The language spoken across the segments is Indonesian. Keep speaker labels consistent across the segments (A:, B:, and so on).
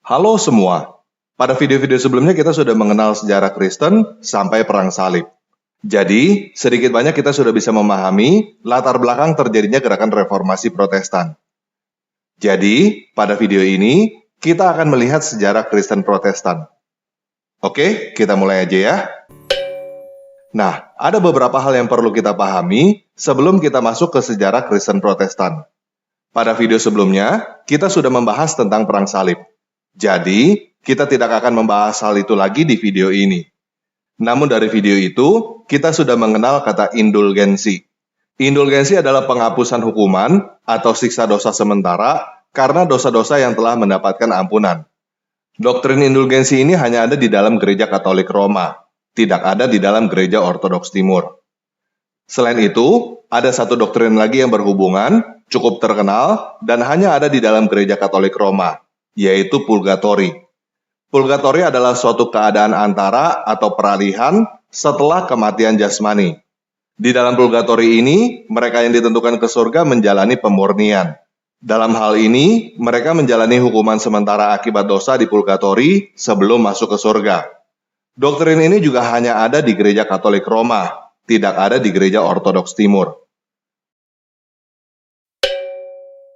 A: Halo semua, pada video-video sebelumnya kita sudah mengenal sejarah Kristen sampai Perang Salib. Jadi, sedikit banyak kita sudah bisa memahami latar belakang terjadinya gerakan reformasi Protestan. Jadi, pada video ini, kita akan melihat sejarah Kristen Protestan. Oke, kita mulai aja ya. Nah, ada beberapa hal yang perlu kita pahami sebelum kita masuk ke sejarah Kristen Protestan. Pada video sebelumnya, kita sudah membahas tentang Perang Salib. Jadi, kita tidak akan membahas hal itu lagi di video ini. Namun dari video itu, kita sudah mengenal kata indulgensi. Indulgensi adalah penghapusan hukuman atau siksa dosa sementara karena dosa-dosa yang telah mendapatkan ampunan. Doktrin indulgensi ini hanya ada di dalam Gereja Katolik Roma, tidak ada di dalam Gereja Ortodoks Timur. Selain itu, ada satu doktrin lagi yang berhubungan, cukup terkenal, dan hanya ada di dalam Gereja Katolik Roma, yaitu purgatori. Purgatori adalah suatu keadaan antara atau peralihan setelah kematian jasmani. Di dalam purgatori ini, mereka yang ditentukan ke surga menjalani pemurnian. Dalam hal ini, mereka menjalani hukuman sementara akibat dosa di purgatori sebelum masuk ke surga. Doktrin ini juga hanya ada di Gereja Katolik Roma, tidak ada di Gereja Ortodoks Timur.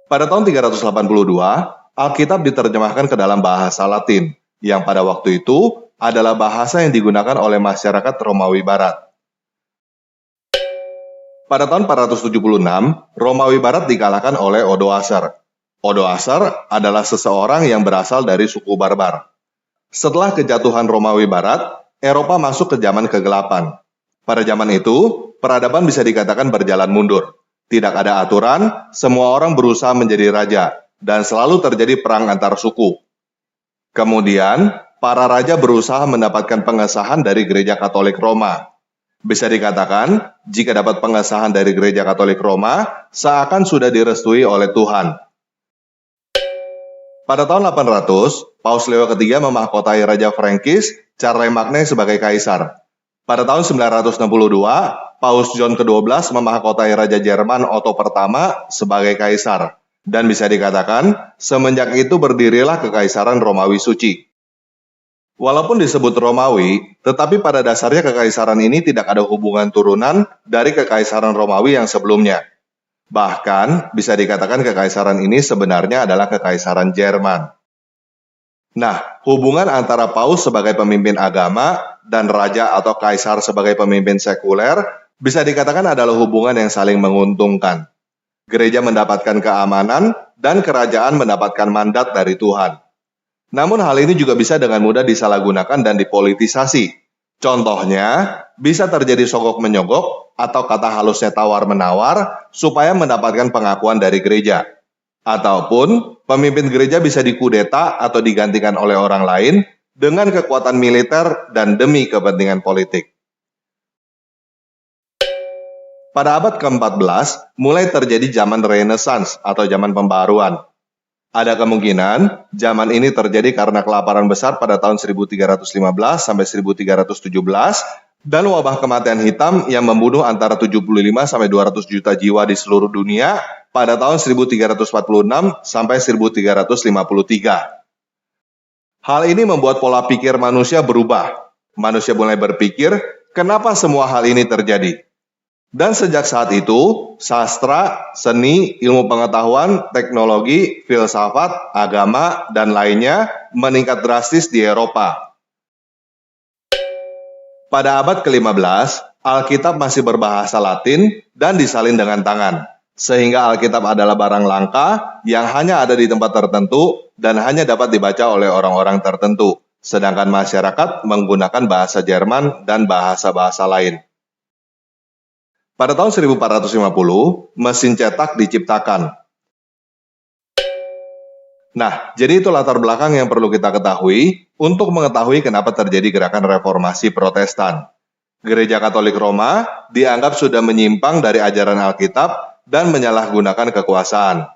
A: Pada tahun 382, Alkitab diterjemahkan ke dalam bahasa Latin, yang pada waktu itu adalah bahasa yang digunakan oleh masyarakat Romawi Barat. Pada tahun 476, Romawi Barat dikalahkan oleh Odoacer. Odoacer adalah seseorang yang berasal dari suku Barbar. Setelah kejatuhan Romawi Barat, Eropa masuk ke zaman kegelapan. Pada zaman itu, peradaban bisa dikatakan berjalan mundur. Tidak ada aturan, semua orang berusaha menjadi raja, dan selalu terjadi perang antar suku. Kemudian, para raja berusaha mendapatkan pengesahan dari Gereja Katolik Roma. Bisa dikatakan, jika dapat pengesahan dari Gereja Katolik Roma, seakan sudah direstui oleh Tuhan. Pada tahun 800, Paus Leo III memahkotai Raja Frankis, Charlemagne sebagai kaisar. Pada tahun 962, Paus John ke-12 memahkotai Raja Jerman Otto pertama sebagai kaisar. Dan bisa dikatakan, semenjak itu berdirilah Kekaisaran Romawi Suci. Walaupun disebut Romawi, tetapi pada dasarnya kekaisaran ini tidak ada hubungan turunan dari Kekaisaran Romawi yang sebelumnya. Bahkan, bisa dikatakan kekaisaran ini sebenarnya adalah Kekaisaran Jerman. Nah, hubungan antara Paus sebagai pemimpin agama dan Raja atau Kaisar sebagai pemimpin sekuler bisa dikatakan adalah hubungan yang saling menguntungkan. Gereja mendapatkan keamanan dan kerajaan mendapatkan mandat dari Tuhan. Namun hal ini juga bisa dengan mudah disalahgunakan dan dipolitisasi. Contohnya, bisa terjadi sogok-menyogok atau kata halusnya tawar-menawar supaya mendapatkan pengakuan dari gereja. Ataupun, pemimpin gereja bisa dikudeta atau digantikan oleh orang lain dengan kekuatan militer dan demi kepentingan politik. Pada abad ke-14, mulai terjadi zaman Renaissance atau zaman pembaruan. Ada kemungkinan zaman ini terjadi karena kelaparan besar pada tahun 1315 sampai 1317 dan wabah kematian hitam yang membunuh antara 75 sampai 200 juta jiwa di seluruh dunia pada tahun 1346 sampai 1353. Hal ini membuat pola pikir manusia berubah. Manusia mulai berpikir, kenapa semua hal ini terjadi? Dan sejak saat itu, sastra, seni, ilmu pengetahuan, teknologi, filsafat, agama, dan lainnya meningkat drastis di Eropa. Pada abad ke-15, Alkitab masih berbahasa Latin dan disalin dengan tangan, sehingga Alkitab adalah barang langka yang hanya ada di tempat tertentu dan hanya dapat dibaca oleh orang-orang tertentu, sedangkan masyarakat menggunakan bahasa Jerman dan bahasa-bahasa lain. Pada tahun 1450, mesin cetak diciptakan. Nah, jadi itu latar belakang yang perlu kita ketahui untuk mengetahui kenapa terjadi gerakan reformasi Protestan. Gereja Katolik Roma dianggap sudah menyimpang dari ajaran Alkitab dan menyalahgunakan kekuasaan.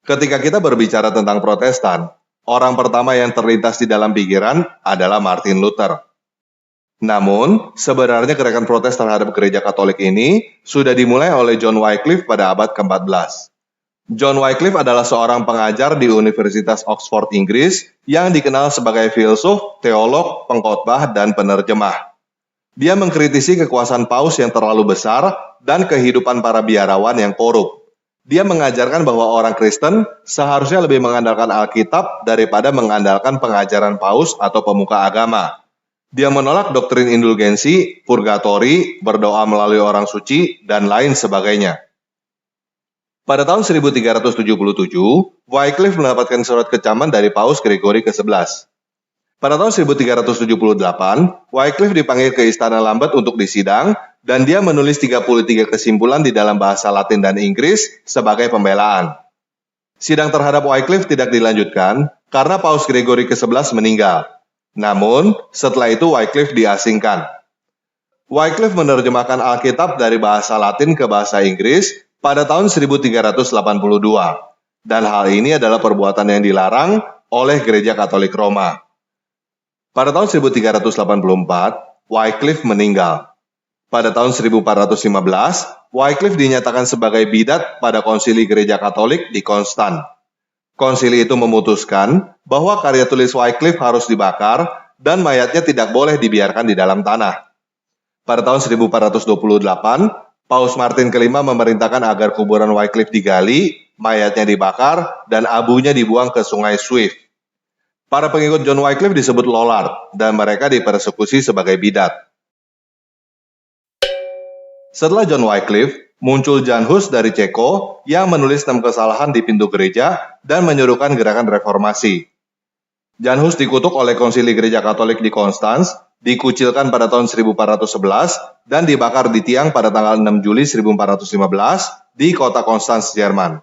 A: Ketika kita berbicara tentang Protestan, orang pertama yang terlintas di dalam pikiran adalah Martin Luther. Namun, sebenarnya gerakan protes terhadap gereja Katolik ini sudah dimulai oleh John Wycliffe pada abad ke-14. John Wycliffe adalah seorang pengajar di Universitas Oxford, Inggris, yang dikenal sebagai filsuf, teolog, pengkhotbah, dan penerjemah. Dia mengkritisi kekuasaan paus yang terlalu besar dan kehidupan para biarawan yang korup. Dia mengajarkan bahwa orang Kristen seharusnya lebih mengandalkan Alkitab daripada mengandalkan pengajaran paus atau pemuka agama. Dia menolak doktrin indulgensi, purgatori, berdoa melalui orang suci, dan lain sebagainya. Pada tahun 1377, Wycliffe mendapatkan surat kecaman dari Paus Gregory ke-11. Pada tahun 1378, Wycliffe dipanggil ke Istana Lambeth untuk disidang, dan dia menulis 33 kesimpulan di dalam bahasa Latin dan Inggris sebagai pembelaan. Sidang terhadap Wycliffe tidak dilanjutkan karena Paus Gregory ke-11 meninggal. Namun, setelah itu Wycliffe diasingkan. Wycliffe menerjemahkan Alkitab dari bahasa Latin ke bahasa Inggris pada tahun 1382, dan hal ini adalah perbuatan yang dilarang oleh Gereja Katolik Roma. Pada tahun 1384, Wycliffe meninggal. Pada tahun 1415, Wycliffe dinyatakan sebagai bidat pada konsili Gereja Katolik di Konstan. Konsili itu memutuskan bahwa karya tulis Wycliffe harus dibakar dan mayatnya tidak boleh dibiarkan di dalam tanah. Pada tahun 1428, Paus Martin kelima memerintahkan agar kuburan Wycliffe digali, mayatnya dibakar, dan abunya dibuang ke sungai Swift. Para pengikut John Wycliffe disebut Lollard, dan mereka dipersekusi sebagai bidat. Setelah John Wycliffe, muncul Jan Hus dari Ceko yang menulis 6 kesalahan di pintu gereja dan menyuruhkan gerakan reformasi. Jan Hus dikutuk oleh Konsili Gereja Katolik di Konstans, dikucilkan pada tahun 1411, dan dibakar di tiang pada tanggal 6 Juli 1415 di kota Konstans, Jerman.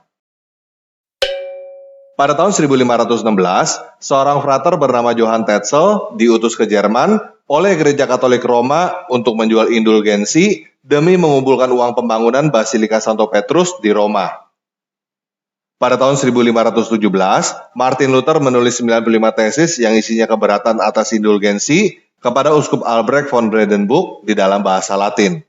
A: Pada tahun 1516, seorang frater bernama Johann Tetzel diutus ke Jerman oleh Gereja Katolik Roma untuk menjual indulgensi demi mengumpulkan uang pembangunan Basilika Santo Petrus di Roma. Pada tahun 1517, Martin Luther menulis 95 tesis yang isinya keberatan atas indulgensi kepada Uskup Albrecht von Brandenburg di dalam bahasa Latin.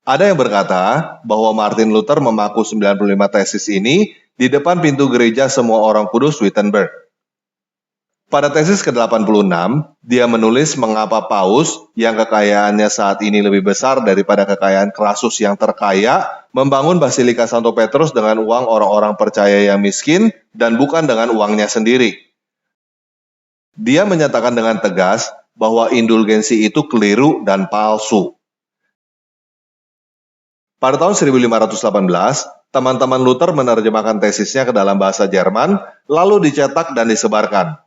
A: Ada yang berkata bahwa Martin Luther memaku 95 tesis ini di depan pintu gereja Semua Orang Kudus Wittenberg. Pada tesis ke-86, dia menulis mengapa Paus, yang kekayaannya saat ini lebih besar daripada kekayaan Crassus yang terkaya, membangun Basilika Santo Petrus dengan uang orang-orang percaya yang miskin dan bukan dengan uangnya sendiri. Dia menyatakan dengan tegas bahwa indulgensi itu keliru dan palsu. Pada tahun 1518, teman-teman Luther menerjemahkan tesisnya ke dalam bahasa Jerman, lalu dicetak dan disebarkan.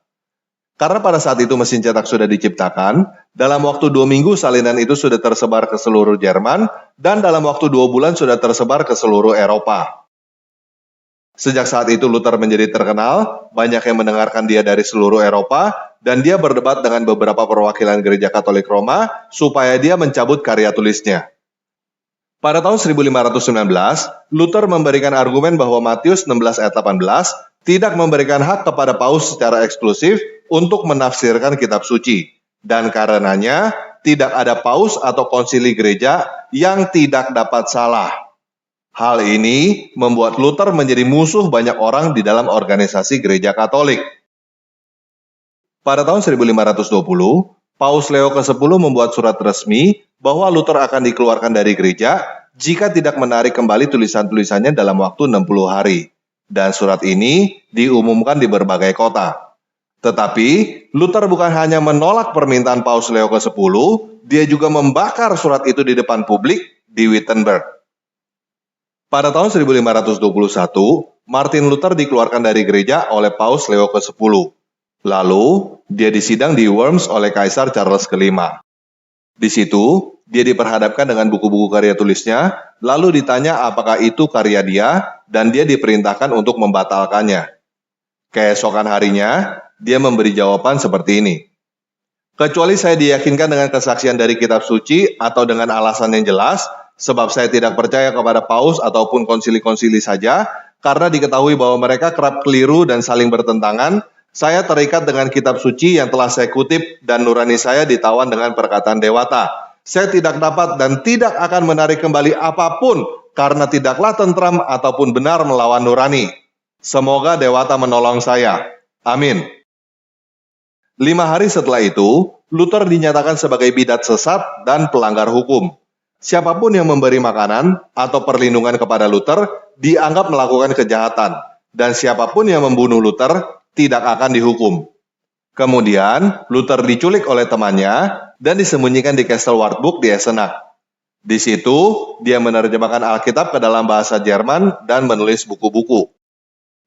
A: Karena pada saat itu mesin cetak sudah diciptakan, dalam waktu 2 minggu salinan itu sudah tersebar ke seluruh Jerman, dan dalam waktu 2 bulan sudah tersebar ke seluruh Eropa. Sejak saat itu Luther menjadi terkenal, banyak yang mendengarkan dia dari seluruh Eropa, dan dia berdebat dengan beberapa perwakilan Gereja Katolik Roma supaya dia mencabut karya tulisnya. Pada tahun 1519, Luther memberikan argumen bahwa Matius 16 ayat 18 tidak memberikan hak kepada Paus secara eksklusif untuk menafsirkan kitab suci, dan karenanya tidak ada Paus atau konsili gereja yang tidak dapat salah. Hal ini membuat Luther menjadi musuh banyak orang di dalam organisasi Gereja Katolik. Pada tahun 1520, Paus Leo ke-10 membuat surat resmi bahwa Luther akan dikeluarkan dari gereja jika tidak menarik kembali tulisan-tulisannya dalam waktu 60 hari. Dan surat ini diumumkan di berbagai kota. Tetapi, Luther bukan hanya menolak permintaan Paus Leo ke-10, dia juga membakar surat itu di depan publik di Wittenberg. Pada tahun 1521, Martin Luther dikeluarkan dari gereja oleh Paus Leo ke-10. Lalu, dia disidang di Worms oleh Kaisar Charles V. Di situ, dia diperhadapkan dengan buku-buku karya tulisnya, lalu ditanya apakah itu karya dia, dan dia diperintahkan untuk membatalkannya. Keesokan harinya, dia memberi jawaban seperti ini. Kecuali saya diyakinkan dengan kesaksian dari kitab suci atau dengan alasan yang jelas, sebab saya tidak percaya kepada Paus ataupun konsili-konsili saja, karena diketahui bahwa mereka kerap keliru dan saling bertentangan, saya terikat dengan kitab suci yang telah saya kutip dan nurani saya ditawan dengan perkataan dewata. Saya tidak dapat dan tidak akan menarik kembali apapun karena tidaklah tentram ataupun benar melawan nurani. Semoga Dewata menolong saya. Amin. 5 hari setelah itu, Luther dinyatakan sebagai bidat sesat dan pelanggar hukum. Siapapun yang memberi makanan atau perlindungan kepada Luther dianggap melakukan kejahatan, dan siapapun yang membunuh Luther tidak akan dihukum. Kemudian, Luther diculik oleh temannya dan disembunyikan di Castle Wartburg di Eisenach. Di situ, dia menerjemahkan Alkitab ke dalam bahasa Jerman dan menulis buku-buku.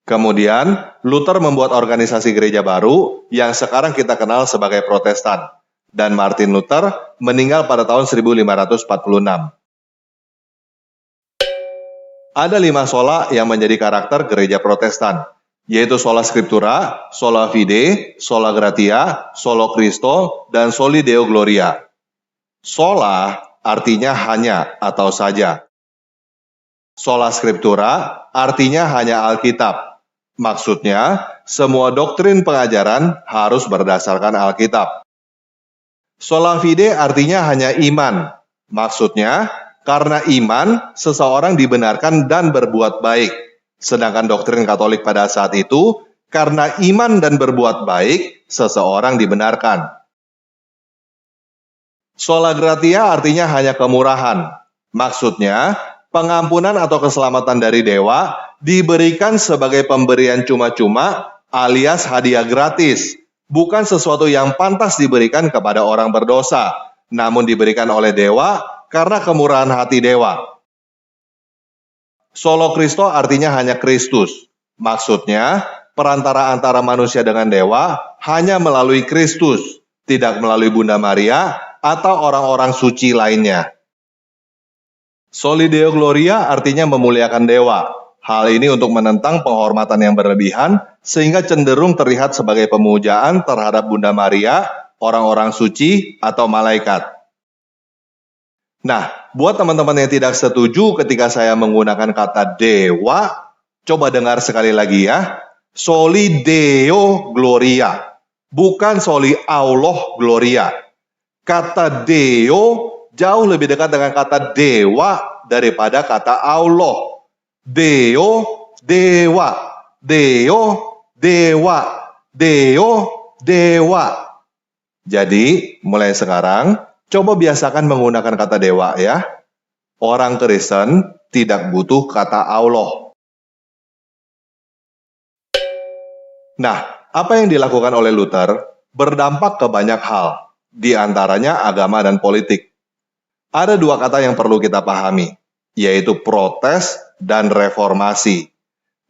A: Kemudian, Luther membuat organisasi gereja baru yang sekarang kita kenal sebagai Protestan. Dan Martin Luther meninggal pada tahun 1546. Ada 5 sola yang menjadi karakter gereja Protestan, yaitu sola scriptura, sola fide, sola gratia, solo Christo, dan soli Deo gloria. Sola artinya hanya atau saja. Sola scriptura artinya hanya Alkitab. Maksudnya, semua doktrin pengajaran harus berdasarkan Alkitab. Sola fide artinya hanya iman. Maksudnya, karena iman, seseorang dibenarkan dan berbuat baik. Sedangkan doktrin Katolik pada saat itu, karena iman dan berbuat baik, seseorang dibenarkan. Sola gratia artinya hanya kemurahan. Maksudnya, pengampunan atau keselamatan dari dewa diberikan sebagai pemberian cuma-cuma alias hadiah gratis, bukan sesuatu yang pantas diberikan kepada orang berdosa, namun diberikan oleh dewa karena kemurahan hati dewa. Solo Christo artinya hanya Kristus. Maksudnya, perantara antara manusia dengan dewa hanya melalui Kristus, tidak melalui Bunda Maria atau orang-orang suci lainnya. Soli Deo Gloria artinya memuliakan dewa. Hal ini untuk menentang penghormatan yang berlebihan, sehingga cenderung terlihat sebagai pemujaan terhadap Bunda Maria, orang-orang suci, atau malaikat. Nah, buat teman-teman yang tidak setuju ketika saya menggunakan kata dewa, coba dengar sekali lagi ya. Soli Deo Gloria, bukan soli Allah Gloria. Kata Deo jauh lebih dekat dengan kata dewa daripada kata Allah. Deo, dewa. Deo, dewa. Deo, dewa. Jadi, mulai sekarang, coba biasakan menggunakan kata dewa ya. Orang Kristen tidak butuh kata Allah. Nah, apa yang dilakukan oleh Luther berdampak ke banyak hal, di antaranya agama dan politik. Ada 2 kata yang perlu kita pahami, yaitu protes dan reformasi.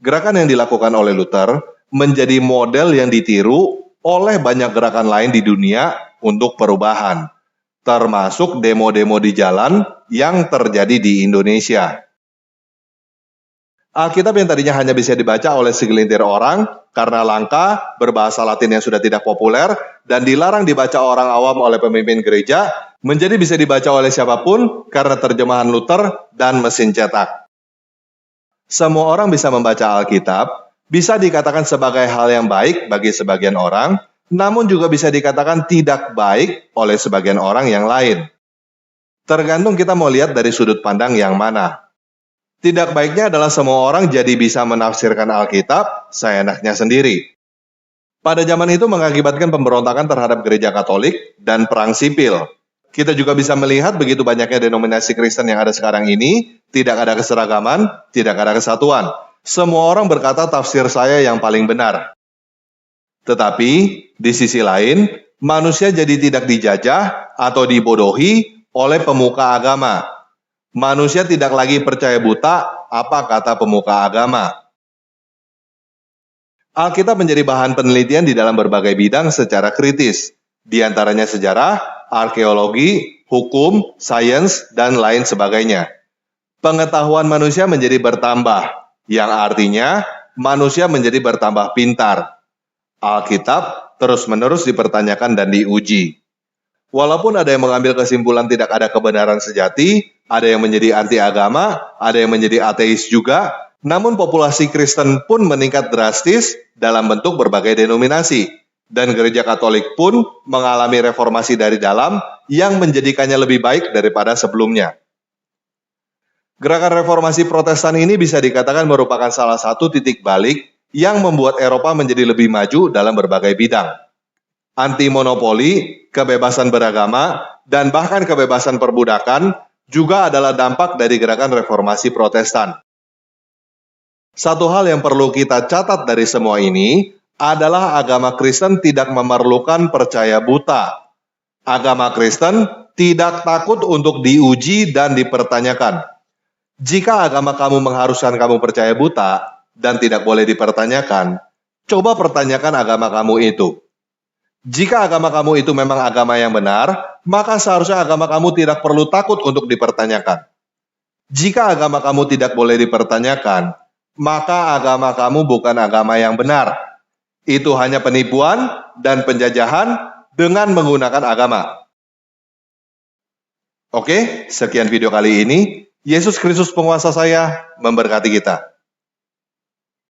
A: Gerakan yang dilakukan oleh Luther menjadi model yang ditiru oleh banyak gerakan lain di dunia untuk perubahan, termasuk demo-demo di jalan yang terjadi di Indonesia. Alkitab yang tadinya hanya bisa dibaca oleh segelintir orang karena langka, berbahasa Latin yang sudah tidak populer, dan dilarang dibaca orang awam oleh pemimpin gereja, menjadi bisa dibaca oleh siapapun karena terjemahan Luther dan mesin cetak. Semua orang bisa membaca Alkitab, bisa dikatakan sebagai hal yang baik bagi sebagian orang, namun juga bisa dikatakan tidak baik oleh sebagian orang yang lain. Tergantung kita mau lihat dari sudut pandang yang mana. Tidak baiknya adalah semua orang jadi bisa menafsirkan Alkitab seenaknya sendiri. Pada zaman itu mengakibatkan pemberontakan terhadap gereja Katolik dan perang sipil. Kita juga bisa melihat begitu banyaknya denominasi Kristen yang ada sekarang ini, tidak ada keseragaman, tidak ada kesatuan. Semua orang berkata tafsir saya yang paling benar. Tetapi, di sisi lain, manusia jadi tidak dijajah atau dibodohi oleh pemuka agama. Manusia tidak lagi percaya buta apa kata pemuka agama. Alkitab menjadi bahan penelitian di dalam berbagai bidang secara kritis, di antaranya sejarah, arkeologi, hukum, sains, dan lain sebagainya. Pengetahuan manusia menjadi bertambah, yang artinya manusia menjadi bertambah pintar. Alkitab terus-menerus dipertanyakan dan diuji. Walaupun ada yang mengambil kesimpulan tidak ada kebenaran sejati, ada yang menjadi anti-agama, ada yang menjadi ateis juga, namun populasi Kristen pun meningkat drastis dalam bentuk berbagai denominasi. Dan gereja Katolik pun mengalami reformasi dari dalam yang menjadikannya lebih baik daripada sebelumnya. Gerakan reformasi Protestan ini bisa dikatakan merupakan salah satu titik balik yang membuat Eropa menjadi lebih maju dalam berbagai bidang. Anti-monopoli, kebebasan beragama, dan bahkan kebebasan perbudakan juga adalah dampak dari gerakan reformasi Protestan. Satu hal yang perlu kita catat dari semua ini adalah agama Kristen tidak memerlukan percaya buta. Agama Kristen tidak takut untuk diuji dan dipertanyakan. Jika agama kamu mengharuskan kamu percaya buta dan tidak boleh dipertanyakan, coba pertanyakan agama kamu itu. Jika agama kamu itu memang agama yang benar, maka seharusnya agama kamu tidak perlu takut untuk dipertanyakan. Jika agama kamu tidak boleh dipertanyakan, maka agama kamu bukan agama yang benar. Itu hanya penipuan dan penjajahan dengan menggunakan agama. Oke, sekian video kali ini. Yesus Kristus penguasa saya memberkati kita.